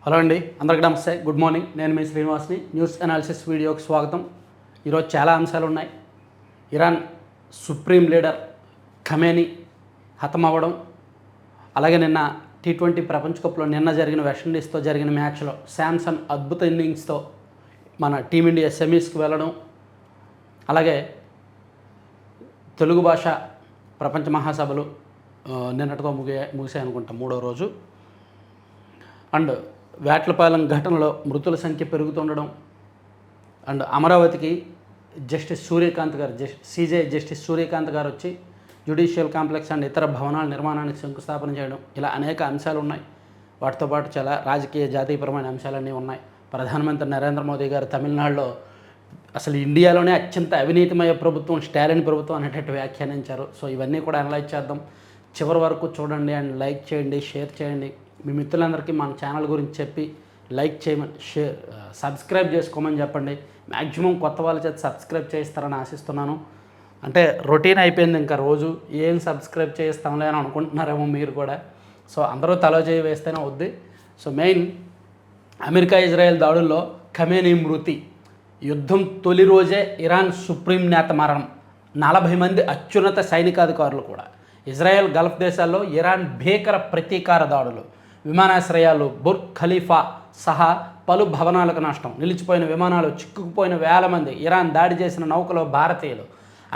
Hello అండి, అందరికీ నమస్తే. Good morning. నేను మీ శ్రీనివాస్ని. న్యూస్ అనాలిసిస్ వీడియోకి స్వాగతం. ఈరోజు చాలా అంశాలు ఉన్నాయి. ఇరాన్ సుప్రీం లీడర్ ఖమేనీ హతమవ్వడం, అలాగే నిన్న T20 ప్రపంచ కప్లో నిన్న జరిగిన వెస్టిండీస్తో జరిగిన మ్యాచ్లో శాంసన్ అద్భుత ఇన్నింగ్స్తో మన టీమిండియా సెమీస్కి వెళ్ళడం, అలాగే తెలుగు భాష ప్రపంచ మహాసభలు నిన్నటితో ముగిసాయి అనుకుంటా, 3వ రోజు. అండ్ వేట్లపాలెం ఘటనలో మృతుల సంఖ్య పెరుగుతుండడం, అండ్ అమరావతికి జస్టిస్ సూర్యకాంత్ గారు CJI జస్టిస్ సూర్యకాంత్ గారు వచ్చి జ్యుడిషియల్ కాంప్లెక్స్ అండ్ ఇతర భవనాల నిర్మాణానికి శంకుస్థాపన చేయడం, ఇలా అనేక అంశాలు ఉన్నాయి. వాటితో పాటు చాలా రాజకీయ జాతీయపరమైన అంశాలన్నీ ఉన్నాయి. ప్రధానమంత్రి నరేంద్ర మోదీ గారు తమిళనాడులో అసలు ఇండియాలోనే అత్యంత అవినీతిమయ ప్రభుత్వం స్టాలిన్ ప్రభుత్వం అనేటట్టు వ్యాఖ్యానించారు. సో ఇవన్నీ కూడా అనలైజ్ చేద్దాం. చివరి వరకు చూడండి అండ్ లైక్ చేయండి, షేర్ చేయండి. మీ మిత్రులందరికీ మన ఛానల్ గురించి చెప్పి లైక్ చేయమని, సబ్స్క్రైబ్ చేసుకోమని చెప్పండి. మ్యాక్సిమం కొత్త వాళ్ళ చేత సబ్స్క్రైబ్ చేయిస్తారని ఆశిస్తున్నాను. అంటే రొటీన్ అయిపోయింది, ఇంకా రోజు ఏం సబ్స్క్రైబ్ చేయిస్తాంలే అని అనుకుంటున్నారేమో మీరు కూడా. సో అందరూ తలో చేయి వేస్తేనే అవుద్ది. సో మెయిన్ అమెరికా ఇజ్రాయెల్ దాడుల్లో ఖమేనీ మృతి, యుద్ధం తొలి రోజే ఇరాన్ సుప్రీం నేత మరణం, 40 మంది అత్యున్నత సైనికాధికారులు కూడా. ఇజ్రాయెల్ గల్ఫ్ దేశాల్లో ఇరాన్ భీకర ప్రతీకార దాడులు, విమానాశ్రయాలు, బుర్జ్ ఖలీఫా సహా పలు భవనాలకు నష్టం, నిలిచిపోయిన విమానాలు, చిక్కుకుపోయిన వేల మంది, ఇరాన్ దాడి చేసిన నౌకలో భారతీయులు,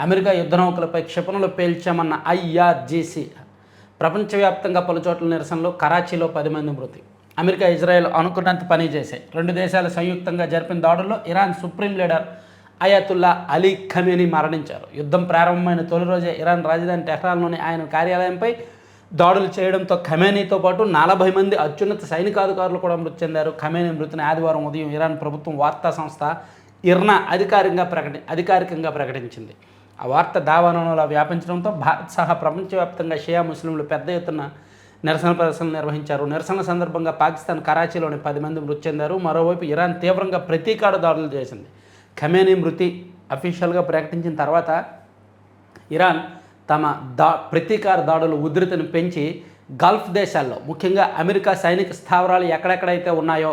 అమెరికా యుద్ధ నౌకలపై క్షిపణులు పేల్చామన్న IRGC, ప్రపంచవ్యాప్తంగా పలుచోట్ల నిరసనలు, కరాచీలో 10 మంది మృతి. అమెరికా ఇజ్రాయెల్ అనుకున్నంత పని చేశాయి. 2 దేశాలు సంయుక్తంగా జరిపిన దాడుల్లో Iran supreme leader Ayatollah Ali Khamenei మరణించారు. యుద్ధం ప్రారంభమైన తొలి రోజే ఇరాన్ రాజధాని టెహ్రాన్లోని ఆయన కార్యాలయంపై దాడులు చేయడంతో ఖమేనీతో పాటు 40 మంది అత్యున్నత సైనికాధికారులు కూడా మృతి చెందారు. ఖమేనీ మృతిని ఆదివారం ఉదయం ఇరాన్ ప్రభుత్వం వార్తా సంస్థ ఇర్నా అధికారికంగా ప్రకటించింది. ఆ వార్త దావానంలో వ్యాపించడంతో భారత్ సహా ప్రపంచవ్యాప్తంగా షియా ముస్లింలు పెద్ద ఎత్తున నిరసన ప్రదర్శనలు నిర్వహించారు. నిరసనల సందర్భంగా పాకిస్తాన్ కరాచీలోని 10 మంది మృతి చెందారు. మరోవైపు ఇరాన్ తీవ్రంగా ప్రతీకార దాడులు చేసింది. ఖమేనీ మృతి అఫీషియల్గా ప్రకటించిన తర్వాత ఇరాన్ తమ ప్రతీకార దాడుల ఉధృతిని పెంచి గల్ఫ్ దేశాల్లో, ముఖ్యంగా అమెరికా సైనిక స్థావరాలు ఎక్కడెక్కడైతే ఉన్నాయో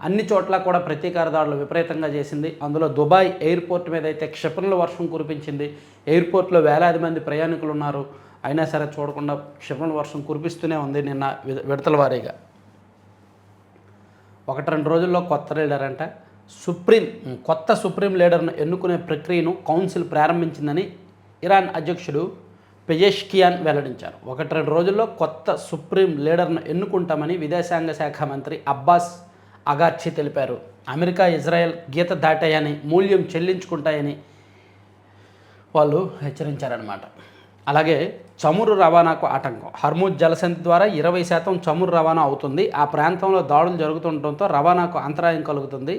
అన్ని చోట్ల కూడా ప్రతీకార దాడులు విపరీతంగా చేసింది. అందులో దుబాయ్ ఎయిర్పోర్ట్ మీద అయితే క్షిపణుల వర్షం కురిపించింది. ఎయిర్పోర్ట్లో వేలాది మంది ప్రయాణికులు ఉన్నారు, అయినా సరే చూడకుండా క్షిపణుల వర్షం కురిపిస్తూనే ఉంది. నిన్న విడతల వారీగా 1-2 రోజుల్లో కొత్త లీడర్ అంట. కొత్త సుప్రీం లీడర్ను ఎన్నుకునే ప్రక్రియను కౌన్సిల్ ప్రారంభించిందని ఇరాన్ అధ్యక్షుడు పెజెష్కియాన్ వెల్లడించారు. 1-2 రోజుల్లో కొత్త సుప్రీం లీడర్ను ఎన్నుకుంటామని విదేశాంగ శాఖ మంత్రి అబ్బాస్ అగార్చి తెలిపారు. అమెరికా ఇజ్రాయెల్ గీత దాటాయని, మూల్యం చెల్లించుకుంటాయని వాళ్ళు హెచ్చరించారన్నమాట. అలాగే చమురు రవాణాకు ఆటంకం, హర్ముజ్ జలసంధి ద్వారా 20% చమురు రవాణా అవుతుంది. ఆ ప్రాంతంలో దాడులు జరుగుతుండటంతో రవాణాకు అంతరాయం కలుగుతుంది.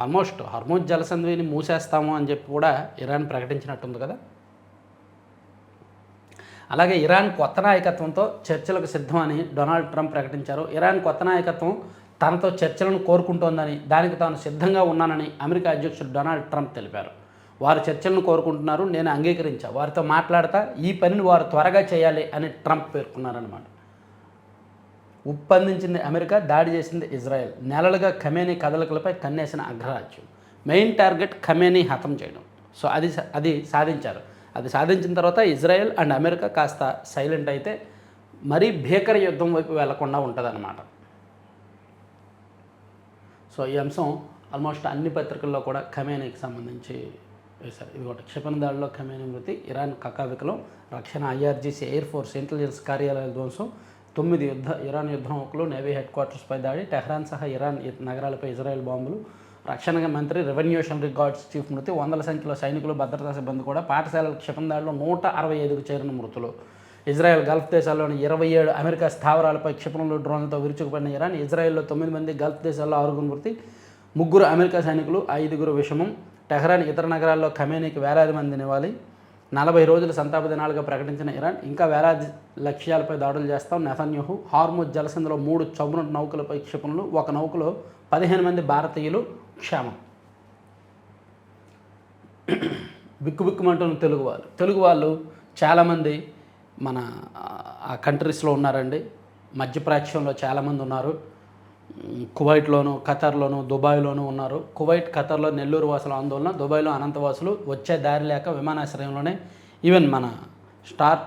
ఆల్మోస్ట్ హర్ముజ్ జలసంధిని మూసేస్తాము అని చెప్పి కూడా ఇరాన్ ప్రకటించినట్టుంది కదా. అలాగే ఇరాన్ కొత్త నాయకత్వంతో చర్చలకు సిద్ధమని డొనాల్డ్ ట్రంప్ ప్రకటించారు. ఇరాన్ కొత్త నాయకత్వం తనతో చర్చలను కోరుకుంటోందని, దానికి తాను సిద్ధంగా ఉన్నానని అమెరికా అధ్యక్షుడు డొనాల్డ్ ట్రంప్ తెలిపారు. వారు చర్చలను కోరుకుంటున్నారు, నేను అంగీకరించా, వారితో మాట్లాడతా, ఈ పనిని వారు త్వరగా చేయాలి అని ట్రంప్ పేర్కొన్నారన్నమాట. ఉప్పందించింది అమెరికా, దాడి చేసింది ఇజ్రాయెల్. నెలలుగా ఖమేనీ కదలికలపై కన్నేసిన అగ్రరాజ్యం. మెయిన్ టార్గెట్ ఖమేనీ హతం చేయడం. సో అది సాధించారు. అది సాధించిన తర్వాత ఇజ్రాయెల్ అండ్ అమెరికా కాస్త సైలెంట్ అయితే మరీ భీకర యుద్ధం వైపు వెళ్లకుండా ఉంటుందన్నమాట. సో ఈ అంశం ఆల్మోస్ట్ అన్ని పత్రికల్లో కూడా ఖమేనీకి సంబంధించి వేశారు. ఇది ఒకటి. క్షిపణి దాడిలో ఖమేనీ మృతి, ఇరాన్ కకావికలం, రక్షణ IRGC ఎయిర్ ఫోర్స్ ఇంటెలిజెన్స్ కార్యాలయాల ధ్వంసం, 9 ఇరాన్ యుద్ధ నౌకలు, నేవీ హెడ్ క్వార్టర్స్పై దాడి, టెహ్రాన్ సహా ఇరాన్ నగరాలపై ఇజ్రాయెల్ బాంబులు, రక్షణ మంత్రి రెవెన్యూషనరీ గార్డ్స్ చీఫ్ మృతి, 100ల సంఖ్యలో సైనికులు, భద్రతా సిబ్బంది కూడా. పాఠశాలల క్షిపణి దాడిలో 165కు చేరిన మృతులు. ఇజ్రాయెల్ గల్ఫ్ దేశాల్లోని 27 అమెరికా స్థావరాలపై క్షిపణులు, డ్రోన్లతో విరుచుకుపడిన ఇరాన్. ఇజ్రాయెల్లో 9 మంది, గల్ఫ్ దేశాల్లో 6 మృతి, 3 అమెరికా సైనికులు, 5 విషమం. టెహ్రాన్ ఇతర నగరాల్లో ఖమేనీకి వేలాది మంది నివాళి. 40 రోజుల సంతాప దినాలుగా ప్రకటించిన ఇరాన్ ఇంకా వేలాది లక్ష్యాలపై దాడులు చేస్తాం. నెతన్యాహు. హార్ముజ్ జలసంధిలో 3 చమురు నౌకలపై క్షిపణులు, 1 నౌకలో 15 మంది భారతీయులు క్షేమం. బిక్కుబిక్కుమంటున్న తెలుగు వాళ్ళు చాలామంది మన ఆ కంట్రీస్లో ఉన్నారండి. మధ్యప్రాచ్యంలో చాలామంది ఉన్నారు. కువైట్లోను, ఖతర్లోను, దుబాయ్లోను ఉన్నారు. కువైట్, ఖతర్లో నెల్లూరు వాసుల ఆందోళన, దుబాయ్లో అనంతవాసులు వచ్చే దారి లేక విమానాశ్రయంలోనే. ఈవెన్ మన star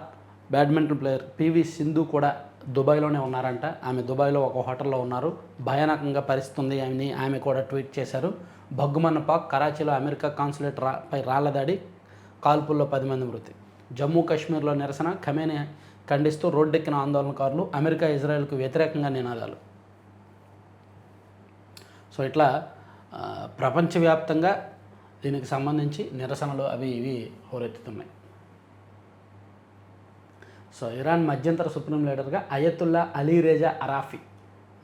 badminton player PV Sindhu కూడా దుబాయ్లోనే ఉన్నారంట. ఆమె దుబాయ్లో ఒక హోటల్లో ఉన్నారు. భయానకంగా పరిస్థితి ఉంది అని ఆమె కూడా ట్వీట్ చేశారు. భగ్గుమన్న పాక్, కరాచీలో అమెరికా కాన్సులేట్ పై రాళ్ల దాడి, కాల్పుల్లో 10 మంది మృతి. జమ్మూ కాశ్మీర్లో నిరసన, ఖమేని ఖండిస్తూ రోడ్డెక్కిన ఆందోళనకారులు, అమెరికా ఇజ్రాయెల్కు వ్యతిరేకంగా నినాదాలు. సో ఇట్లా ప్రపంచవ్యాప్తంగా దీనికి సంబంధించి నిరసనలు అవి ఇవి హోరెత్తుతున్నాయి. సో ఇరాన్ మధ్యంతర సుప్రీం లీడర్గా అయతుల్లా అలీ రేజా అరాఫీ,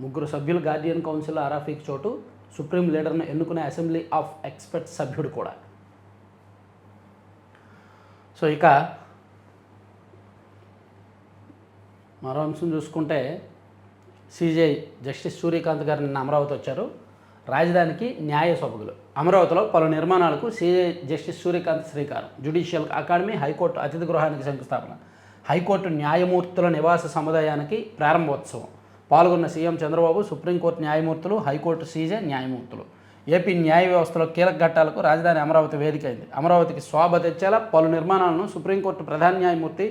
3 సభ్యులు గార్డియన్ కౌన్సిల్లో అరాఫీకి చోటు. సుప్రీం లీడర్ను ఎన్నుకునే అసెంబ్లీ ఆఫ్ ఎక్స్పర్ట్స్ సభ్యుడు కూడా. సో ఇక మరో అంశం చూసుకుంటే సిజేఐ జస్టిస్ సూర్యకాంత్ గారు నిన్న అమరావతి వచ్చారు. రాజధానికి న్యాయ సొబగులు. అమరావతిలో పలు నిర్మాణాలకు సిజేఐ జస్టిస్ సూర్యకాంత్ శ్రీకారం. జ్యుడిషియల్ అకాడమీ, హైకోర్టు అతిథి గృహానికి శంకుస్థాపన, హైకోర్టు న్యాయమూర్తుల నివాస సముదాయానికి ప్రారంభోత్సవం. పాల్గొన్న సీఎం చంద్రబాబు, సుప్రీంకోర్టు న్యాయమూర్తులు, హైకోర్టు సీజే న్యాయమూర్తులు. ఏపీ న్యాయ వ్యవస్థలో కీలక ఘట్టాలకు రాజధాని అమరావతి వేదికైంది. అమరావతికి శోభ తెచ్చేలా పలు నిర్మాణాలను సుప్రీంకోర్టు ప్రధాన న్యాయమూర్తి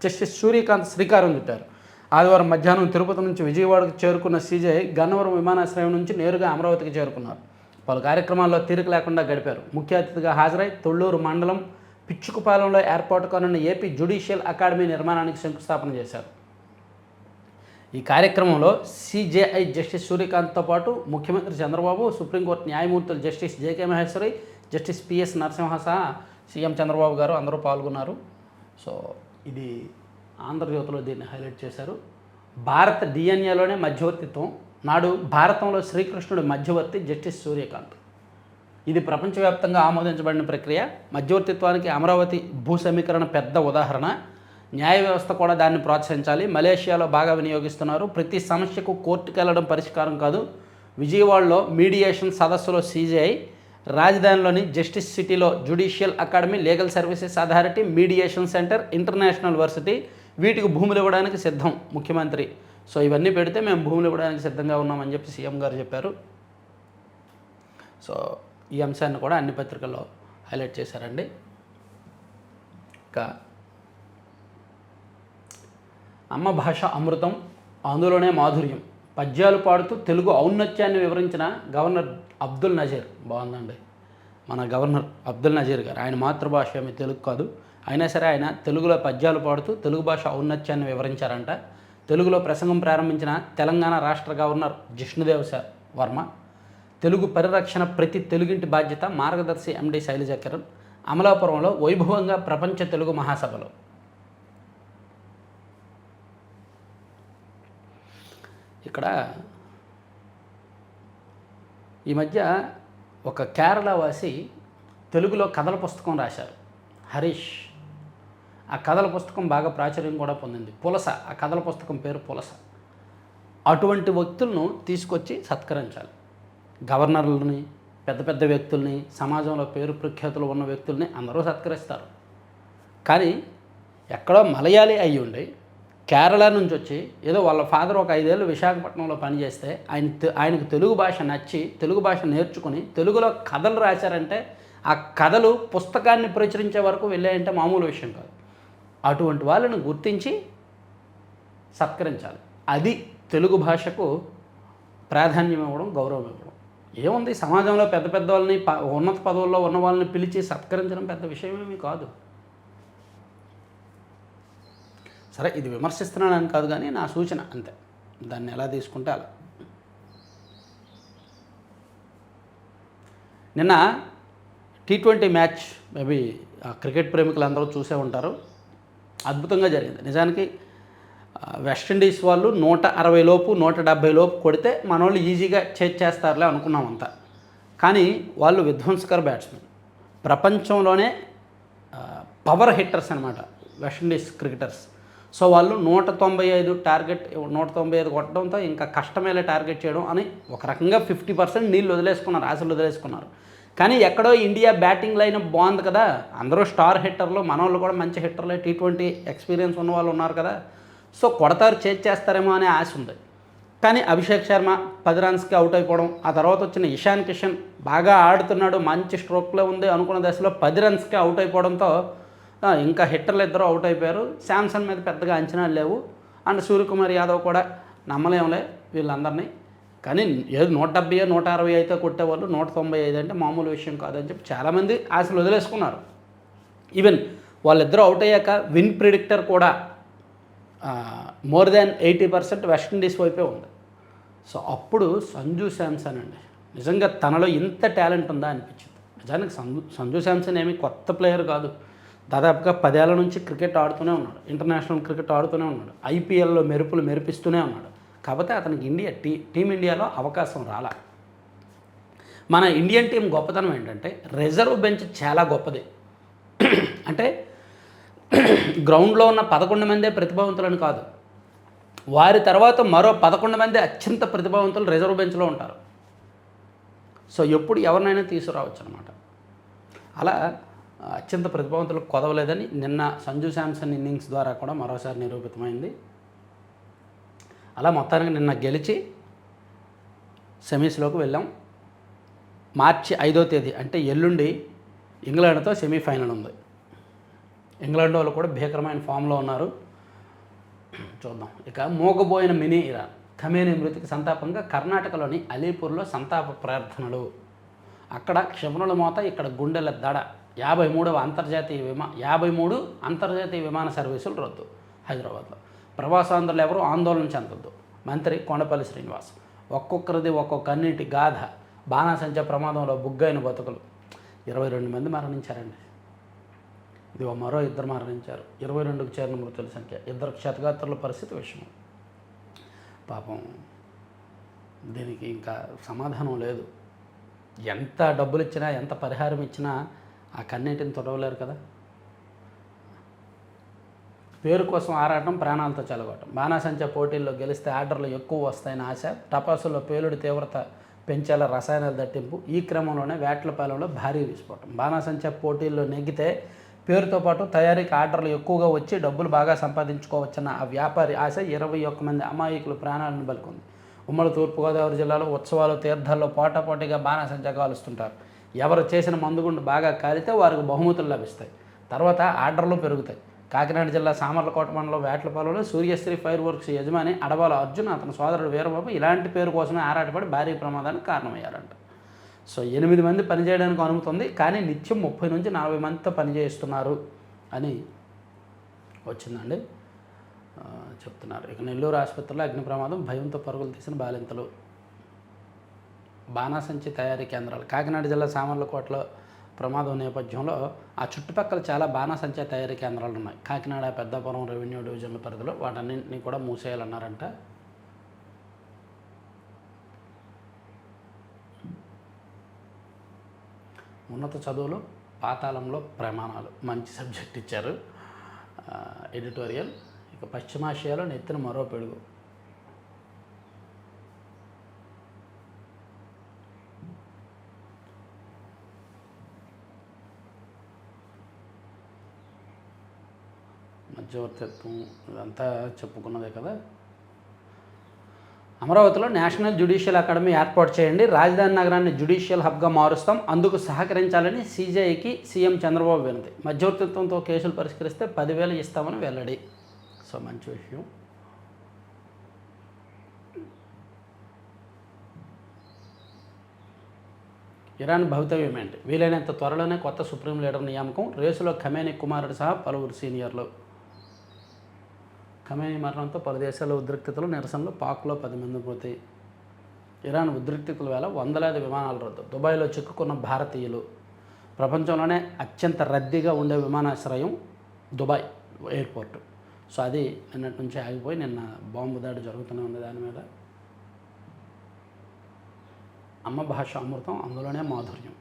జస్టిస్ సూర్యకాంత్ శ్రీకారం చుట్టారు. ఆదివారం మధ్యాహ్నం తిరుపతి నుంచి విజయవాడకు చేరుకున్న సీజేఐ గన్నవరం విమానాశ్రయం నుంచి నేరుగా అమరావతికి చేరుకున్నారు. పలు కార్యక్రమాల్లో తీరిక లేకుండా గడిపారు. ముఖ్య అతిథిగా హాజరై తొళ్ళూరు మండలం పిచ్చుకుపాలెంలో ఏర్పాటు కానున్న ఏపీ జ్యుడిషియల్ అకాడమీ నిర్మాణానికి శంకుస్థాపన చేశారు. ఈ కార్యక్రమంలో సిజేఐ జస్టిస్ సూర్యకాంత్తో పాటు ముఖ్యమంత్రి చంద్రబాబు, సుప్రీంకోర్టు న్యాయమూర్తులు justice JK Maheshwari, justice PS Narasimha సహా సీఎం చంద్రబాబు గారు అందరూ పాల్గొన్నారు. సో ఇది ఆంధ్రజ్యోతిలో దీన్ని హైలైట్ చేశారు. భారత డిఎన్ఏలోనే మధ్యవర్తిత్వం. నాడు భారతంలో శ్రీకృష్ణుడి మధ్యవర్తి జస్టిస్ సూర్యకాంత్. ఇది ప్రపంచవ్యాప్తంగా ఆమోదించబడిన ప్రక్రియ. మధ్యవర్తిత్వానికి అమరావతి భూ సమీకరణ పెద్ద ఉదాహరణ. న్యాయ వ్యవస్థ కూడా దాన్ని ప్రోత్సహించాలి. మలేషియాలో బాగా వినియోగిస్తున్నారు. ప్రతి సమస్యకు కోర్టుకు వెళ్ళడం పరిష్కారం కాదు. విజయవాడలో మీడియేషన్ సదస్సులో సిజేఐ, రాజధానిలోని జస్టిస్ సిటీలో judicial academy, legal services authority, mediation centre, international varsity, వీటికి భూములు ఇవ్వడానికి సిద్ధం ముఖ్యమంత్రి. సో ఇవన్నీ పెడితే మేము భూములు ఇవ్వడానికి సిద్ధంగా ఉన్నామని చెప్పి సీఎం గారు చెప్పారు. సో ఈ అంశాన్ని కూడా అన్ని పత్రికల్లో హైలైట్ చేశారండి. ఇంకా అమ్మ భాష అమృతం, అందులోనే మాధుర్యం, పద్యాలు పాడుతూ తెలుగు ఔన్నత్యాన్ని వివరించిన గవర్నర్ అబ్దుల్ నజీర్. బాగుందండి, మన గవర్నర్ అబ్దుల్ నజీర్ గారు. ఆయన మాతృభాష ఏమి తెలుగు కాదు, అయినా సరే ఆయన తెలుగులో పద్యాలు పాడుతూ తెలుగు భాష ఔన్నత్యాన్ని వివరించారంట. తెలుగులో ప్రసంగం ప్రారంభించిన తెలంగాణ రాష్ట్ర గవర్నర్ జిష్ణుదేవ్ వర్మ. తెలుగు పరిరక్షణ ప్రతి తెలుగింటి బాధ్యత, మార్గదర్శి ఎండి శైలజ కిరణ్. అమలాపురంలో వైభవంగా ప్రపంచ తెలుగు మహాసభలో. ఇక్కడ ఈ మధ్య ఒక కేరళవాసి తెలుగులో కథల పుస్తకం రాశారు, హరీష్. ఆ కథల పుస్తకం బాగా ప్రాచుర్యం కూడా పొందింది. పులస, ఆ కథల పుస్తకం పేరు పులస. అటువంటి వ్యక్తులను తీసుకొచ్చి సత్కరించాలి. గవర్నర్లని, పెద్ద పెద్ద వ్యక్తుల్ని, సమాజంలో పేరు ప్రఖ్యాతులు ఉన్న వ్యక్తుల్ని అందరూ సత్కరిస్తారు. కానీ ఎక్కడో మలయాళీ అయ్యి ఉండి కేరళ నుంచి వచ్చి ఏదో వాళ్ళ ఫాదర్ ఒక 5 ఏళ్ళు విశాఖపట్నంలో పనిచేస్తే ఆయనకు తెలుగు భాష నచ్చి తెలుగు భాష నేర్చుకుని తెలుగులో కథలు రాశారంటే ఆ కథలు పుస్తకాన్ని ప్రచురించే వరకు వెళ్ళాయంటే మామూలు విషయం కాదు. అటువంటి వాళ్ళని గుర్తించి సత్కరించాలి. అది తెలుగు భాషకు ప్రాధాన్యం ఇవ్వడం, గౌరవం ఇవ్వడం. ఏముంది, సమాజంలో పెద్ద పెద్ద వాళ్ళని, ఉన్నత పదవుల్లో ఉన్న వాళ్ళని పిలిచి సత్కరించడం పెద్ద విషయమేమీ కాదు. సరే, ఇది విమర్శిస్తున్నానని కాదు, కానీ నా సూచన అంతే. దాన్ని ఎలా తీసుకుంటే అలా. నిన్న T20 మ్యాచ్ మేబీ క్రికెట్ ప్రేమికులు అందరూ చూసే ఉంటారు. అద్భుతంగా జరిగింది. నిజానికి వెస్టిండీస్ వాళ్ళు 160 లోపు 170 లోపు కొడితే మనోళ్ళు ఈజీగా చేస్తారులే అనుకున్నామంతా. కానీ వాళ్ళు విధ్వంసకర బ్యాట్స్మెన్, ప్రపంచంలోనే పవర్ హిట్టర్స్ అనమాట వెస్టిండీస్ క్రికెటర్స్. సో వాళ్ళు 195 టార్గెట్, 195 కొట్టడంతో ఇంకా కష్టమేలే టార్గెట్ చేయడం అని ఒక రకంగా 50% నీళ్ళు వదిలేసుకున్నారు, ఆశలు వదిలేసుకున్నారు. కానీ ఎక్కడో ఇండియా బ్యాటింగ్ లైన్ బాగుంది కదా, అందరూ స్టార్ హిట్టర్లు, మనోళ్ళు కూడా మంచి హిట్టర్లే, T20 ఎక్స్పీరియన్స్ ఉన్న వాళ్ళు ఉన్నారు కదా, సో కొడతారు, చేస్తారేమో అనే ఆశ ఉంది. కానీ అభిషేక్ శర్మ 10 రన్స్కి అవుట్ అయిపోవడం, ఆ తర్వాత వచ్చిన ఇషాన్ కిషన్ బాగా ఆడుతున్నాడు, మంచి స్ట్రోక్లో ఉంది అనుకున్న దశలో 10 రన్స్కి అవుట్ అయిపోవడంతో ఇంకా హిట్టర్లు ఇద్దరు అవుట్ అయిపోయారు. శాంసన్ మీద పెద్దగా అంచనాలు లేవు. అండ్ సూర్యకుమార్ యాదవ్ కూడా నమ్మలేములే వీళ్ళందరినీ. కానీ ఏదో 170 160 అయితే కొట్టేవాళ్ళు, 195 అంటే మామూలు విషయం కాదని చెప్పి చాలామంది ఆశలు వదిలేసుకున్నారు. ఈవెన్ వాళ్ళిద్దరూ అవుట్ అయ్యాక విన్ ప్రిడిక్టర్ కూడా మోర్ దాన్ 80% వెస్టిండీస్ వైపే ఉంది. సో అప్పుడు సంజు శాంసన్ అండి, నిజంగా తనలో ఇంత టాలెంట్ ఉందా అనిపించింది. నిజానికి సంజు శాంసన్ ఏమీ కొత్త ప్లేయర్ కాదు. దాదాపుగా 10 ఏళ్ల నుంచి క్రికెట్ ఆడుతూనే ఉన్నాడు, ఇంటర్నేషనల్ క్రికెట్ ఆడుతూనే ఉన్నాడు, ఐపీఎల్లో మెరుపులు మెరిపిస్తూనే ఉన్నాడు. కాకపోతే అతనికి టీమిండియాలో అవకాశం రాలా. మన ఇండియన్ టీం గొప్పతనం ఏంటంటే రిజర్వ్ బెంచ్ చాలా గొప్పది. అంటే గ్రౌండ్లో ఉన్న 11 మందే ప్రతిభావంతులని కాదు, వారి తర్వాత మరో 11 మంది అత్యంత ప్రతిభావంతులు రిజర్వ్ బెంచ్లో ఉంటారు. సో ఎప్పుడు ఎవరినైనా తీసుకురావచ్చు అనమాట. అలా అత్యంత ప్రతిభావంతులకు కొదవలేదని నిన్న సంజు శాంసన్ ఇన్నింగ్స్ ద్వారా కూడా మరోసారి నిరూపితమైంది. అలా మొత్తానికి నిన్న గెలిచి సెమీస్లోకి వెళ్ళాం. మార్చి 5వ తేదీ అంటే ఎల్లుండి ఇంగ్లాండ్తో సెమీఫైనల్ ఉంది. ఇంగ్లాండ్ వాళ్ళు కూడా భీకరమైన ఫామ్లో ఉన్నారు. చూద్దాం. ఇక మోగబోయిన మినీ ఇరాన్ ఖమేనీ మృతికి సంతాపంగా కర్ణాటకలోని అలీపూర్లో సంతాప ప్రార్థనలు. అక్కడ క్షిపణుల మోత, ఇక్కడ గుండెల దడ. 53 అంతర్జాతీయ విమాన సర్వీసులు రద్దు హైదరాబాద్లో. ప్రవాసాంధ్రులు ఎవరు ఆందోళన చెందొద్దు. మంత్రి కొండపల్లి శ్రీనివాస్. ఒక్కొక్కరిది ఒక్కొక్క కన్నీటి గాథ. బాణాసంచా ప్రమాదంలో బుగ్గైన బతుకులు. 22 మంది మరణించారండి. ఇదిగో మరో 2 మరణించారు. 22కు చేరిన మృతుల సంఖ్య. 2 క్షతగాత్రుల పరిస్థితి విషయం. పాపం దీనికి ఇంకా సమాధానం లేదు. ఎంత డబ్బులు ఇచ్చినా, ఎంత పరిహారం ఇచ్చినా ఆ కన్నీటిని తొడవలేరు కదా. పేరు కోసం ఆరాటం, ప్రాణాలతో చెలగొట్టం. బాణాసంచా పోటీల్లో గెలిస్తే ఆర్డర్లు ఎక్కువ వస్తాయని ఆశ. టపాసుల్లో పేలుడి తీవ్రత పెంచేలా రసాయనాల దట్టింపు. ఈ క్రమంలోనే వేట్లపాలెంలో భారీ విస్ఫోటం. బాణాసంచా పోటీల్లో నెగ్గితే పేరుతో పాటు తయారీకి ఆర్డర్లు ఎక్కువగా వచ్చి డబ్బులు బాగా సంపాదించుకోవచ్చన్న ఆ వ్యాపారి ఆశ 21 మంది అమాయకులు ప్రాణాలను బలికొంది. ఉమ్మడి తూర్పుగోదావరి జిల్లాలో ఉత్సవాలు, తీర్థాల్లో పోటాపోటీగా బాణాసంచా కాలుస్తుంటారు. ఎవరు చేసిన మందుగుండు బాగా కాలితే వారికి బహుమతులు లభిస్తాయి. తర్వాత ఆర్డర్లు పెరుగుతాయి. కాకినాడ జిల్లా సామర్లకోట మండలం వేట్లపాలెంలో సూర్యశ్రీ ఫైర్ వర్క్స్ యజమాని అడబాల అర్జున్, అతని సోదరుడు వీరబాబు ఇలాంటి పేరు కోసమే ఆరాటపడి భారీ ప్రమాదానికి కారణమయ్యారంట. సో 8 మంది పనిచేయడానికి అనుమతి ఉంది, కానీ నిత్యం 30 నుంచి 40 మందితో పనిచేస్తున్నారు అని వచ్చిందండి చెప్తున్నారు. ఇక నెల్లూరు ఆసుపత్రిలో అగ్ని ప్రమాదం, భయంతో పరుగులు తీసిన బాలింతలు. బాణాసంచి తయారీ కేంద్రాలు. కాకినాడ జిల్లా సామర్లకోటలో ప్రమాదం నేపథ్యంలో ఆ చుట్టుపక్కల చాలా బాణాసంచా తయారీ కేంద్రాలు ఉన్నాయి. కాకినాడ, పెద్దాపురం రెవెన్యూ డివిజన్ల పరిధిలో వాటన్నింటినీ కూడా మూసేయాలన్నారంట. ఉన్నత చదువులు, పాతాళంలో ప్రమాణాలు మంచి సబ్జెక్ట్ ఇచ్చారు ఎడిటోరియల్. ఇక పశ్చిమాసియాలో నెత్తిన మరో పిడుగు. మధ్యవర్తిత్వం ఇదంతా చెప్పుకున్నదే కదా. అమరావతిలో నేషనల్ జ్యుడిషియల్ అకాడమీ ఏర్పాటు చేయండి, రాజధాని నగరాన్ని జ్యుడిషియల్ హబ్గా మారుస్తాం, అందుకు సహకరించాలని సీజేఐకి సీఎం చంద్రబాబు వినతి. మధ్యవర్తిత్వంతో కేసులు పరిష్కరిస్తే 10,000 ఇస్తామని వెల్లడి. సో మంచి విషయం. ఇరాన్ భవితవ్యం ఏంటి? వీలైనంత త్వరలోనే కొత్త సుప్రీం లీడర్ నియామకం. రేసులో ఖమేనీ కుమారుడు సహా పలువురు సీనియర్లు. ఖమేనీ మరణంతో పలు దేశాల ఉద్రిక్తతలు, నిరసనలు. పాక్లో 10 మంది మృతి. ఇరాన్ ఉద్రిక్తతల వేళ వందలాది విమానాలు రద్దు. దుబాయ్లో చిక్కుకున్న భారతీయులు. ప్రపంచంలోనే అత్యంత రద్దీగా ఉండే విమానాశ్రయం దుబాయ్ ఎయిర్పోర్ట్. సో అది నిన్నటి నుంచి ఆగిపోయి నిన్న బాంబు దాడి జరుగుతూనే ఉంది దాని మీద. అమ్మ భాష అమృతం, అందులోనే మాధుర్యం.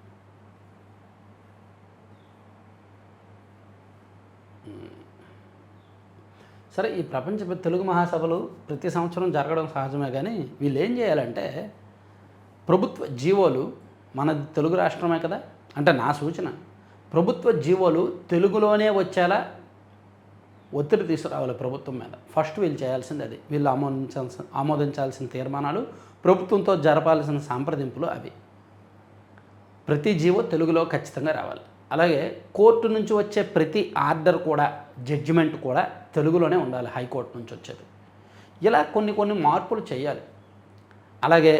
సరే, ఈ ప్రపంచ తెలుగు మహాసభలు ప్రతి సంవత్సరం జరగడం సహజమే, కానీ వీళ్ళు ఏం చేయాలంటే ప్రభుత్వ జీవోలు, మన తెలుగు రాష్ట్రమే కదా, అంటే నా సూచన ప్రభుత్వ జీవోలు తెలుగులోనే వచ్చేలా ఒత్తిడి తీసుకురావాలి ప్రభుత్వం మీద. ఫస్ట్ వీళ్ళు చేయాల్సింది అది. వీళ్ళు ఆమోదించాల్సిన తీర్మానాలు, ప్రభుత్వంతో జరపాల్సిన సంప్రదింపులు అవి. ప్రతి జీవో తెలుగులో ఖచ్చితంగా రావాలి. అలాగే కోర్టు నుంచి వచ్చే ప్రతి ఆర్డర్ కూడా, జడ్జిమెంట్ కూడా తెలుగులోనే ఉండాలి, హైకోర్టు నుంచి వచ్చేది. ఇలా కొన్ని మార్పులు చేయాలి. అలాగే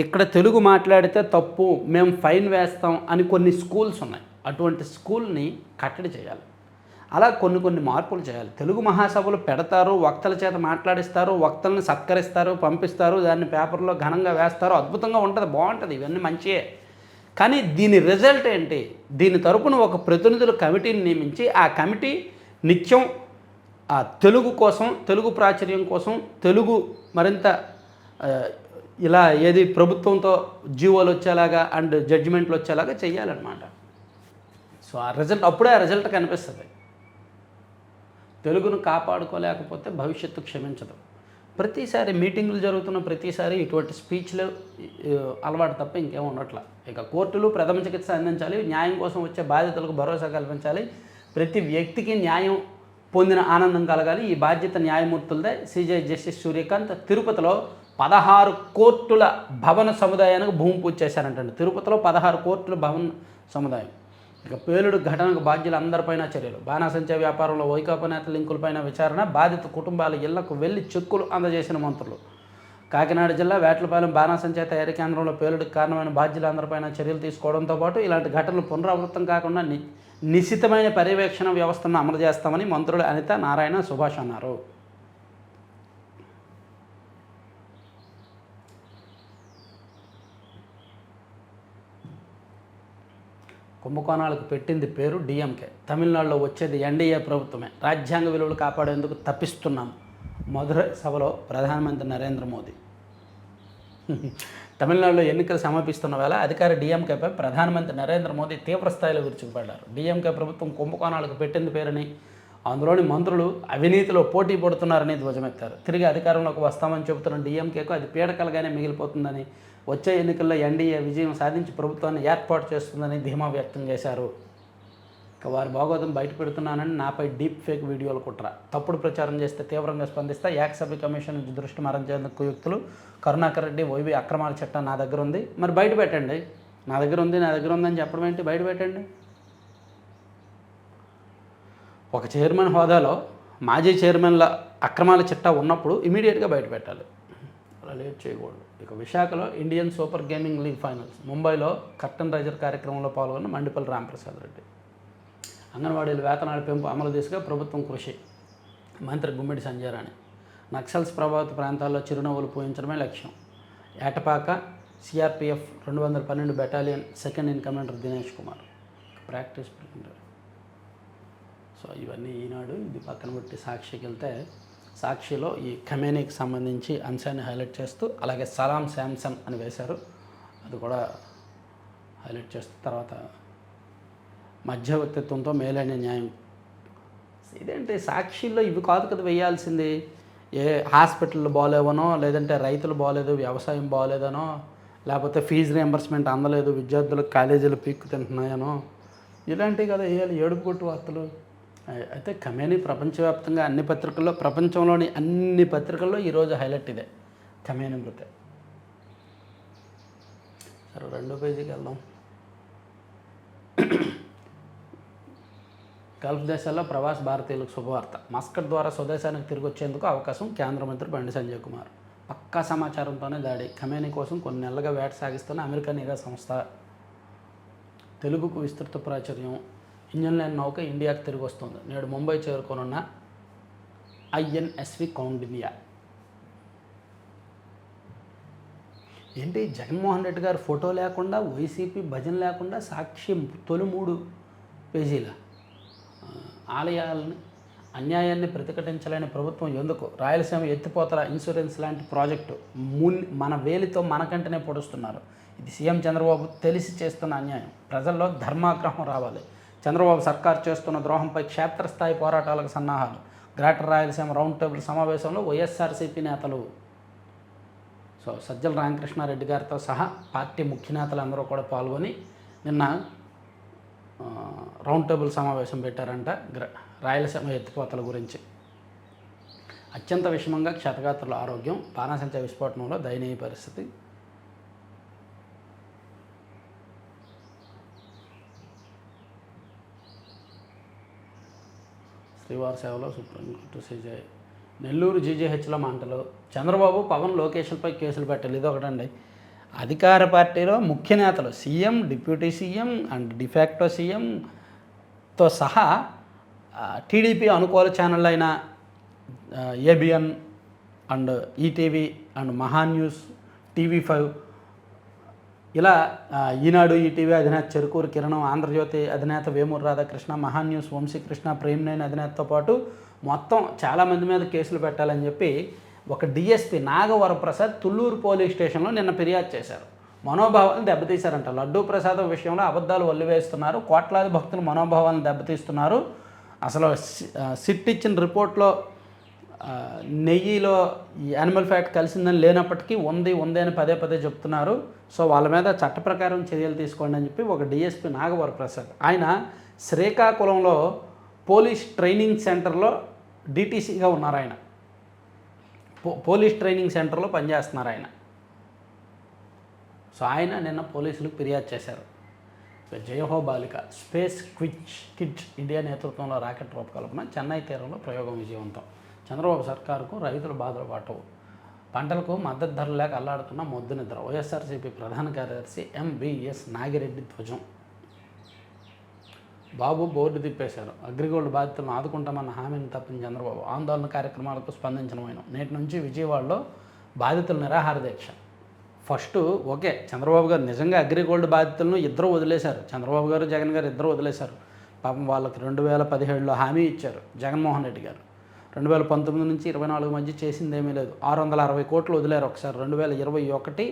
ఇక్కడ తెలుగు మాట్లాడితే తప్పు, మేము ఫైన్ వేస్తాం అని కొన్ని స్కూల్స్ ఉన్నాయి. అటువంటి స్కూల్ని కట్టడి చేయాలి. అలా కొన్ని మార్పులు చేయాలి. తెలుగు మహాసభలు పెడతారు, వక్తల చేత మాట్లాడిస్తారు, వక్తలను సత్కరిస్తారు, పంపిస్తారు, దాన్ని పేపర్లో ఘనంగా వేస్తారు, అద్భుతంగా ఉంటుంది, బాగుంటుంది, ఇవన్నీ మంచియే. కానీ దీని రిజల్ట్ ఏంటి? దీని తరపున ఒక ప్రతినిధుల కమిటీని నియమించి ఆ కమిటీ నిత్యం ఆ తెలుగు కోసం, తెలుగు ప్రాచుర్యం కోసం, తెలుగు మరింత ఇలా ఏది ప్రభుత్వంతో జీవోలు వచ్చేలాగా అండ్ జడ్జిమెంట్లు వచ్చేలాగా చేయాలన్నమాట. సో ఆ రిజల్ట్, అప్పుడే ఆ రిజల్ట్ కనిపిస్తుంది. తెలుగును కాపాడుకోలేకపోతే భవిష్యత్తు క్షమించదు. ప్రతిసారి మీటింగులు జరుగుతున్న ప్రతిసారి ఇటువంటి స్పీచ్లు అలవాటు తప్ప ఇంకేం ఉండట్లా. ఇక కోర్టులు ప్రథమ చికిత్స అందించాలి, న్యాయం కోసం వచ్చే బాధితులకు భరోసా కల్పించాలి, ప్రతి వ్యక్తికి న్యాయం పొందిన ఆనందం కలగాలి. ఈ బాధ్యత న్యాయమూర్తులదే. సిజే జస్టిస్ సూర్యకాంత్ తిరుపతిలో 16 కోర్టుల భవన సముదాయానికి భూమి పూజ చేశారంటండి. తిరుపతిలో 16 కోర్టుల భవన సముదాయం. ఇక పేలుడు ఘటనకు బాధ్యులు అందరిపైన చర్యలు. బాణాసంచా వ్యాపారంలో వైకాపా నేతల లింకులపైన విచారణ. బాధిత కుటుంబాల ఇళ్లకు వెళ్లి చెక్కులు అందజేసిన మంత్రులు. కాకినాడ జిల్లా వేట్లపాలెం బాణాసంచా తయారీ కేంద్రంలో పేలుడుకు కారణమైన బాధ్యులు అందరిపైన చర్యలు తీసుకోవడంతో పాటు ఇలాంటి ఘటనలు పునరావృతం కాకుండా నిశితమైన పర్యవేక్షణ వ్యవస్థను అమలు చేస్తామని మంత్రులు అనిత, నారాయణ, సుభాష్ అన్నారు. కుంభకోణాలకు పెట్టింది పేరు డిఎంకే. తమిళనాడులో వచ్చేది ఎన్డీఏ ప్రభుత్వమే. రాజ్యాంగ విలువలు కాపాడేందుకు తప్పిస్తున్నాం. మధురై సభలో ప్రధానమంత్రి నరేంద్ర మోదీ. తమిళనాడులో ఎన్నికలు సమీపిస్తున్న వేళ అధికార డిఎంకేపై ప్రధానమంత్రి నరేంద్ర మోదీ తీవ్రస్థాయిలో విరుచుకుపడ్డారు. డిఎంకే ప్రభుత్వం కుంభకోణాలకు పెట్టింది పేరని, అందులోని మంత్రులు అవినీతిలో పోటీ పడుతున్నారని ధ్వజమెత్తారు. తిరిగి అధికారంలోకి వస్తామని చెబుతున్న డిఎంకేకు అది పీడకలుగానే మిగిలిపోతుందని, వచ్చే ఎన్నికల్లో ఎన్డీఏ విజయం సాధించి ప్రభుత్వాన్ని ఏర్పాటు చేస్తుందని ధీమా వ్యక్తం చేశారు. ఇక వారి భాగోతం బయట పెడుతున్నానని నాపై డీప్ ఫేక్ వీడియోలు కుట్ర, తప్పుడు ప్రచారం చేస్తే తీవ్రంగా స్పందిస్తా, ఏకసభ్య కమిషన్ నుంచి దృష్టి మరల్చేందుకు కుయుక్తులు. కరుణాకర్ రెడ్డి వైవి అక్రమాల చట్టం నా దగ్గర ఉంది, మరి బయట పెట్టండి. నా దగ్గర ఉందని చెప్పడం ఏంటి? బయట పెట్టండి. ఒక చైర్మన్ హోదాలో మాజీ చైర్మన్ల అక్రమాల చట్టం ఉన్నప్పుడు ఇమీడియట్గా బయట పెట్టాలి, అలా లేట్ చేయకూడదు. ఇక విశాఖలో Indian super gaming league finals. ముంబైలో కర్టన్ రైజర్ కార్యక్రమంలో పాల్గొన్న మండిపల్లి రాంప్రసాద్ రెడ్డి. అంగన్వాడీల వేతనాల పెంపు అమలు దిశగా ప్రభుత్వం కృషి. మంత్రి గుమ్మిడి సంజయ్ రాణి. నక్సల్స్ ప్రభావిత ప్రాంతాల్లో చిరునవ్వులు పూయించడమే లక్ష్యం. Etapaka CRPF 212 battalion second in commander Dinesh Kumar practice పెట్టింటారు. సో ఇవన్నీ ఈనాడు. ఇది పక్కన పెట్టి సాక్షికి వెళ్తే, సాక్షిలో ఈ ఖమేనీకి సంబంధించి అంశాన్ని హైలైట్ చేస్తూ, అలాగే సలాం శాంసన్ అని వేశారు, అది కూడా హైలైట్ చేస్తూ, తర్వాత మధ్యవర్తిత్వంతో మేలైన న్యాయం. ఇదేంటి సాక్షిలో ఇవి కాదు కదా వేయాల్సింది. ఏ హాస్పిటల్ బాగోలేవనో, లేదంటే రైతులు బాగోలేదు, వ్యవసాయం బాగోలేదనో, లేకపోతే ఫీజు రియంబర్స్మెంట్ అందలేదు, విద్యార్థులకు కాలేజీలు పీక్కు తింటున్నాయనో, ఇలాంటివి కదా వేయాలి, ఏడుపు కొట్టు వార్తలు. అయితే ఖమేనీ ప్రపంచవ్యాప్తంగా అన్ని పత్రికల్లో, ప్రపంచంలోని అన్ని పత్రికల్లో ఈరోజు హైలైట్ ఇదే, ఖమేనీ మృతే. సరే, 2వ పేజీకి వెళ్దాం. గల్ఫ్ దేశాల్లో ప్రవాస భారతీయులకు శుభవార్త. మస్కట్ ద్వారా స్వదేశానికి తిరిగి వచ్చేందుకు అవకాశం. కేంద్ర మంత్రి బండి సంజయ్ కుమార్. పక్కా సమాచారంతోనే దాడి. ఖమేనీ కోసం కొన్ని నెలలుగా వేట సాగిస్తున్న అమెరికా నిఘా సంస్థ. తెలుగుకు విస్తృత ప్రాచుర్యం. ఇంజన్ లేని నౌక ఇండియాకు తిరిగి వస్తుంది. నేడు ముంబై చేరుకోనున్న ఐఎన్ఎస్వి కౌండిన్యా. ఏంటి, జగన్మోహన్ రెడ్డి గారు ఫోటో లేకుండా, వైసీపీ భజన లేకుండా సాక్షి తొలి 3 పేజీల ఆలయాలని అన్యాయాన్ని ప్రతిఘటించలేని ప్రభుత్వం ఎందుకు? రాయలసీమ ఎత్తిపోతల ఇన్సూరెన్స్ లాంటి ప్రాజెక్టు మన వేలితో మనకంటనే పొడుస్తున్నారు. ఇది సీఎం చంద్రబాబు తెలిసి చేస్తున్న అన్యాయం. ప్రజల్లో ధర్మాగ్రహం రావాలి. చంద్రబాబు సర్కారు చేస్తున్న ద్రోహంపై క్షేత్రస్థాయి పోరాటాలకు సన్నాహాలు. గ్రేటర్ రాయలసీమ రౌండ్ టేబుల్ సమావేశంలో వైఎస్ఆర్సీపీ నేతలు. సో సజ్జల రామకృష్ణారెడ్డి గారితో సహా పార్టీ ముఖ్య నేతలు అందరూ కూడా పాల్గొని నిన్న రౌండ్ టేబుల్ సమావేశం పెట్టారంట రాయలసీమ ఎత్తిపోతల గురించి. అత్యంత విషమంగా క్షతగాత్రుల ఆరోగ్యం, బాణాసంచా విస్ఫోటనంలో దయనీయ పరిస్థితి. శ్రీవారి సేవలో సుప్రీంకోర్టు సీజే. నెల్లూరు జీజీహెచ్లో మంటలు. చంద్రబాబు, పవన్, లోకేష్లపై కేసులు పెట్టాలి. ఇది ఒకటండి. అధికార పార్టీలో ముఖ్య నేతలు CM, deputy CM and de facto సీఎంతో సహా టీడీపీ అనుకూల ఛానల్ అయిన ABN and ETV and Mahaa News, TV five, ఇలా ఈనాడు, ఈటీవీ అధినేత చెరుకూరు కిరణం, ఆంధ్రజ్యోతి అధినేత వేమూరు రాధాకృష్ణ, మహాన్యూస్ వంశీకృష్ణ, ప్రేమ్నైన్ అధినేతతో పాటు మొత్తం చాలామంది మీద కేసులు పెట్టాలని చెప్పి ఒక డిఎస్పీ నాగవరప్రసాద్ తుళ్ళూరు పోలీస్ స్టేషన్లో నిన్న ఫిర్యాదు చేశారు. మనోభావాలను దెబ్బతీశారంట. లడ్డూ ప్రసాదం విషయంలో అబద్ధాలు వల్లివేస్తున్నారు, కోట్లాది భక్తుల మనోభావాలను దెబ్బతీస్తున్నారు. అసలు సిట్ ఇచ్చిన రిపోర్ట్లో నెయ్యిలో ఈ యానిమల్ ఫ్యాట్ కలిసిందని లేనప్పటికీ ఉంది అని పదే చెప్తున్నారు. సో వాళ్ళ మీద చట్ట ప్రకారం చర్యలు తీసుకోండి అని చెప్పి ఒక డిఎస్పీ నాగవరప్రసాద్, ఆయన శ్రీకాకుళంలో పోలీస్ ట్రైనింగ్ సెంటర్లో డిటీసీగా ఉన్నారు. ఆయన పోలీస్ ట్రైనింగ్ సెంటర్లో పనిచేస్తున్నారు ఆయన. సో ఆయన నిన్న పోలీసులకు ఫిర్యాదు చేశారు. జయహో బాలిక స్పేస్ కిడ్స్ ఇండియా నేతృత్వంలో రాకెట్ రూపకల్పన, చెన్నై తీరంలో ప్రయోగం విజయవంతం. చంద్రబాబు సర్కారుకు రైతుల బాధలు పట్టవు, పంటలకు మద్దతు ధర లేక అల్లాడుతున్న మొద్దు నిద్ర. వైఎస్ఆర్సీపీ ప్రధాన కార్యదర్శి ఎంవిఎస్ నాగిరెడ్డి ధ్వజం. బాబు బోర్డు తిప్పేశారు. అగ్రిగోల్డ్ బాధితులను ఆదుకుంటామన్న హామీని తప్పిన చంద్రబాబు ఆందోళన కార్యక్రమాలకు స్పందించిన ఆయన. నేటి నుంచి విజయవాడలో బాధితుల నిరాహార దీక్ష. ఫస్ట్ ఓకే, చంద్రబాబు గారు నిజంగా అగ్రిగోల్డ్ బాధితులను ఇద్దరు వదిలేశారు. చంద్రబాబు గారు, జగన్ గారు ఇద్దరు వదిలేశారు. పాపం వాళ్ళకి 2017లో హామీ ఇచ్చారు జగన్మోహన్ రెడ్డి గారు. 2019 నుంచి 24 మధ్య చేసిందేమీ లేదు. 660 కోట్లు వదిలేరు ఒకసారి. 2021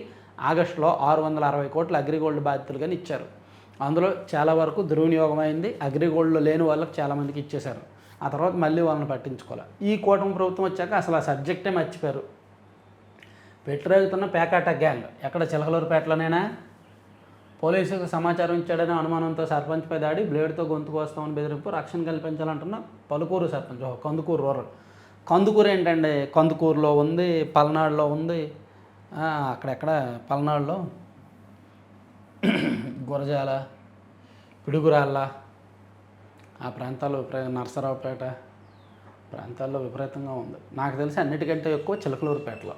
ఆగస్టులో 660 కోట్లు అగ్రిగోల్డ్ బాధితులుగాని ఇచ్చారు. అందులో చాలా వరకు దుర్వినియోగం అయింది. అగ్రిగోల్డ్లో లేని వాళ్ళకి చాలామందికి ఇచ్చేశారు. ఆ తర్వాత మళ్ళీ వాళ్ళని పట్టించుకోవాలి. ఈ కూటమి ప్రభుత్వం వచ్చాక అసలు ఆ సబ్జెక్టే మర్చిపోయారు. పెట్టిరేగుతున్న పేకాట గ్యాంగ్ ఎక్కడ చిలకలూరుపేటలోనేనా? పోలీసులకు సమాచారం ఇచ్చాడనే అనుమానంతో సర్పంచ్పై దాడి, బ్లేడ్తో గొంతు కోస్తామని బెదిరింపు, రక్షణ కల్పించాలంటున్న పలుకూరు సర్పంచ్. కందుకూరు రూరల్. కందుకూరు ఏంటండి? కందుకూరులో ఉంది, పల్నాడులో ఉంది, అక్కడెక్కడ పల్నాడులో గురజాల, పిడుగురాళ్ళ ఆ ప్రాంతాల్లో నరసరావుపేట ప్రాంతాల్లో విపరీతంగా ఉంది. నాకు తెలిసి అన్నిటికంటే ఎక్కువ చిలకలూరుపేటలో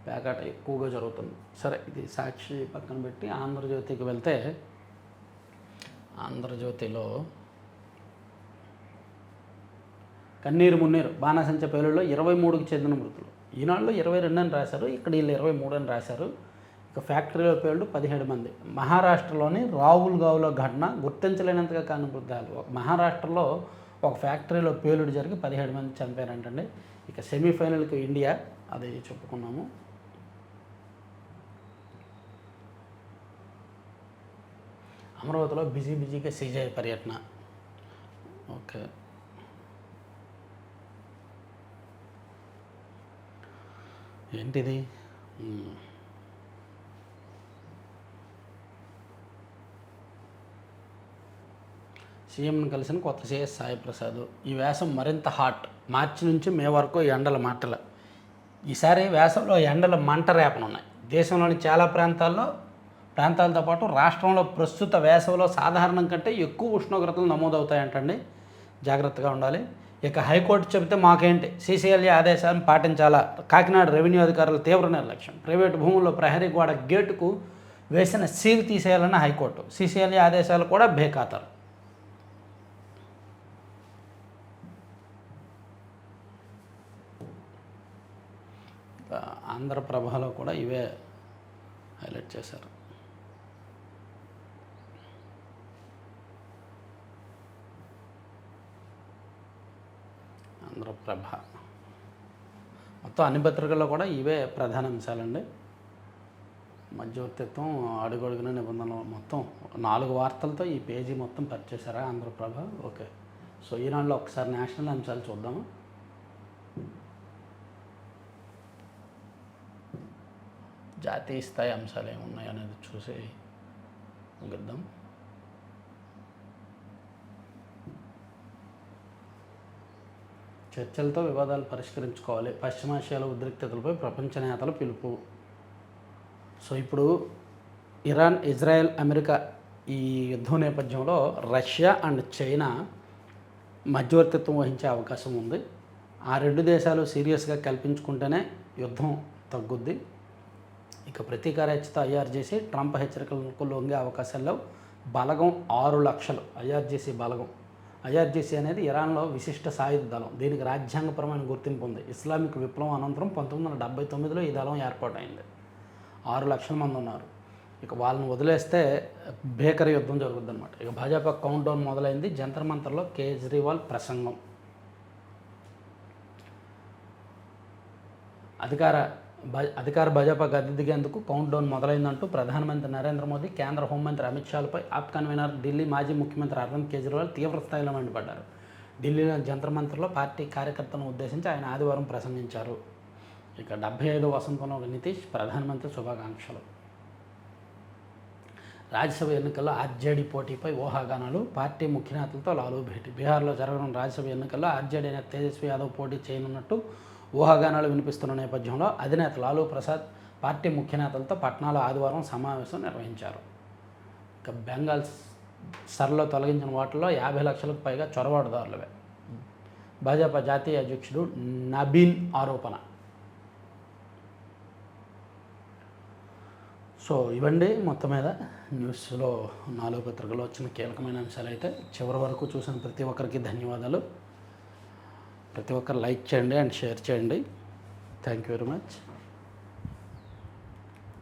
పేకాట ఎక్కువగా జరుగుతుంది. సరే, ఇది సాక్షి పక్కన పెట్టి ఆంధ్రజ్యోతికి వెళ్తే, ఆంధ్రజ్యోతిలో కన్నీరు మున్నీరు బాణాసంచ పేలుల్లో 23కి చెందిన మృతులు. ఈనాడులో 22 అని రాశారు, ఇక్కడ వీళ్ళు 23 అని రాశారు. ఇక ఫ్యాక్టరీలో పేలుడు 17 మంది. మహారాష్ట్రలోని రావుల్గావ్లో ఘటన గుర్తించలేనంతగా కాని మృతాలు. మహారాష్ట్రలో ఒక ఫ్యాక్టరీలో పేలుడు జరిగి 17 మంది చనిపోయారంటండి. ఇక సెమీఫైనల్కి ఇండియా, అది చెప్పుకున్నాము. అమరావతిలో బిజీగా సీజే పర్యటన. ఓకే, ఏంటిది? సీఎంను కలిసిన కొత్త సీఎస్ సాయిప్రసాద్. ఈ వేసం మరింత హాట్. మార్చి నుంచి మే వరకు ఎండల మంటలు. ఈసారి వేసంలో ఎండల మంట రేపనున్నాయి. దేశంలోని చాలా ప్రాంతాలతో పాటు రాష్ట్రంలో ప్రస్తుత వేసవిలో సాధారణం కంటే ఎక్కువ ఉష్ణోగ్రతలు నమోదవుతాయంటండి. జాగ్రత్తగా ఉండాలి. ఇక హైకోర్టు చెబితే మాకేంటి, సీసీఎల్ఏ ఆదేశాలను పాటించాలా? కాకినాడ రెవెన్యూ అధికారుల తీవ్ర నిర్లక్ష్యం. ప్రైవేటు భూముల్లో ప్రహరీ గోడ గేటుకు వేసిన సీల్ తీసేయాలన్న హైకోర్టు. సీసీఎల్ఏ ఆదేశాలు కూడా బేఖాతరు. ఆంధ్రప్రభలో కూడా ఇవే హైలైట్ చేశారు. ఆంధ్రప్రభ మొత్తం అన్ని పత్రికల్లో కూడా ఇవే ప్రధాన అంశాలండి. మధ్యవర్తిత్వం, అడుగడుగున నిబంధనలు, మొత్తం 4 వార్తలతో ఈ పేజీ మొత్తం పరిచేశారా ఆంధ్రప్రభ. ఓకే, సో ఈనాడులో ఒకసారి నేషనల్ అంశాలు చూద్దాము. జాతీయ స్థాయి అంశాలు ఏమున్నాయి అనేది చూసి ముగిద్దాం. చర్చలతో వివాదాలు పరిష్కరించుకోవాలి, పశ్చిమాసియాలో ఉద్రిక్తతలపై ప్రపంచ నేతల పిలుపు. సో ఇప్పుడు ఇరాన్, ఇజ్రాయెల్, అమెరికా ఈ యుద్ధం నేపథ్యంలో రష్యా అండ్ చైనా మధ్యవర్తిత్వం వహించే అవకాశం ఉంది. ఆ రెండు దేశాలు సీరియస్గా కల్పించుకుంటేనే యుద్ధం తగ్గుద్ది. ఇక ప్రతీకార హెచ్చరికతో ఐఆర్జీసీ ట్రంప్ హెచ్చరికలకు లొంగే అవకాశాలు లేవు. బలగం 6 లక్షలు ఐఆర్జీసీ బలగం. ఐఆర్జీసీ అనేది ఇరాన్లో విశిష్ట సాయుధ దళం. దీనికి రాజ్యాంగపరమైన గుర్తింపు ఉంది. ఇస్లామిక్ విప్లవం అనంతరం 1979లో ఈ దళం ఏర్పాటైంది. 6 లక్షల మంది ఉన్నారు. ఇక వాళ్ళని వదిలేస్తే భీకర యుద్ధం జరుగుద్ది అనమాట. ఇక భాజపా కౌంట్ డౌన్ మొదలైంది. జంతర్ మంతర్లో కేజ్రీవాల్ ప్రసంగం. అధికార భాజపా గద్దె దిగేందుకు కౌంట్ డౌన్ మొదలైందంటూ ప్రధానమంత్రి నరేంద్ర మోదీ, కేంద్ర హోంమంత్రి అమిత్ షాలపై ఆప్ కన్వీనర్, ఢిల్లీ మాజీ ముఖ్యమంత్రి అరవింద్ కేజ్రీవాల్ తీవ్ర స్థాయిలో మండిపడ్డారు. ఢిల్లీలోని జంతర్ మంతర్లో పార్టీ కార్యకర్తలను ఉద్దేశించి ఆయన ఆదివారం ప్రసంగించారు. ఇక 75వ వసంతంలో నితీష్ ప్రధానమంత్రి శుభాకాంక్షలు. రాజ్యసభ ఎన్నికల్లో ఆర్జేడీ పోటీపై ఊహాగానాలు. పార్టీ ముఖ్య నేతలతో లాలూ భేటీ. బీహార్లో జరగనున్న రాజ్యసభ ఎన్నికల్లో ఆర్జేడీ నేత తేజస్వి యాదవ్ పోటీ చేయనున్నట్టు ఊహాగానాలు వినిపిస్తున్న నేపథ్యంలో అధినేత లాలూ ప్రసాద్ పార్టీ ముఖ్య నేతలతో పట్నాలో ఆదివారం సమావేశం నిర్వహించారు. ఇక బెంగాల్ సర్లో తొలగించిన ఓట్లలో 50 లక్షలకు పైగా చొరబాటుదారులవే. భాజపా జాతీయ అధ్యక్షుడు నబీన్ ఆరోపణ. సో ఇవండి మొత్తం మీద న్యూస్లో 4 పత్రికలో వచ్చిన కీలకమైన అంశాలు. అయితే చివరి వరకు చూసిన ప్రతి ఒక్కరికి ధన్యవాదాలు. ప్రతి ఒక్కరు లైక్ చేయండి అండ్ షేర్ చేయండి. Thank you very much.